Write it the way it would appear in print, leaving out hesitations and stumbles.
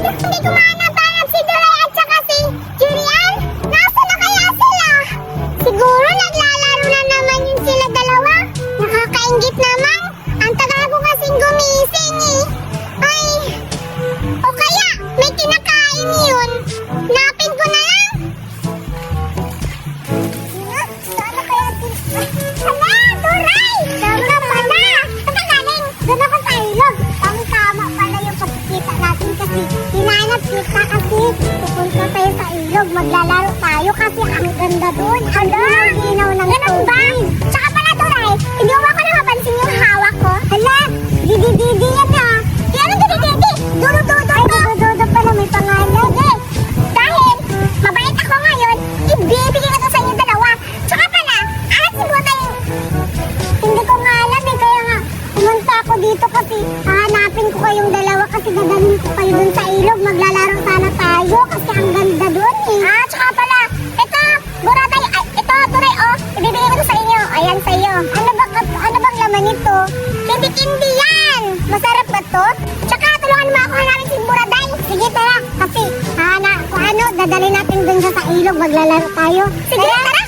Hindi ko mahanap-hanap si Duray at saka si Julian. Nasaan na kaya sila? Siguro naglalaro na naman yun sila dalawa. Nakakaingit naman. Ang tagal ko kasing gumising eh. Ay, o kaya may kinakain yun. Napin ko na lang. Saan na kaya sila? Hala, Duray! Tama pala. Saan ka galing? Doon ako sa ilog. Tama pala yung pagkikita natin kasi hinanap kita kasi pupunta tayo sa ilog. Maglalaro tayo kasi ang ganda doon. Hala! Ginaw ng ganun ba? Tsaka pala, Duray, hindi mo ako nakapansin yung hawak ko? Hala! Didi-didi yan ha! Di ano didi-didi? Dudo-dudo! Ay, dudo-dudo pala may pangalan eh! Dahil mabait ako ngayon, ibibigay ko to sa inyo dalawa. Tsaka pala, si Butay, hindi ko nga alam eh, kaya nga pumunta ako dito kasi hahanapin ko kayong dalawa kasi dadalhin ko kayo dun sa ilog. Maglalaro sana tayo kasi ang ganda dun eh. Tsaka pala, ito, Buratay, ito, Turay, ibibigay ko to sa inyo. Ayan sa iyo. Ano bang laman nito? Hindi yan! Masarap ba to? Tsaka tulungan mo ako hanapin si Buratay. Sige, tara, kasi kung ano, dadalhin natin dun sa ilog. Maglalaro tayo. Sige, tara!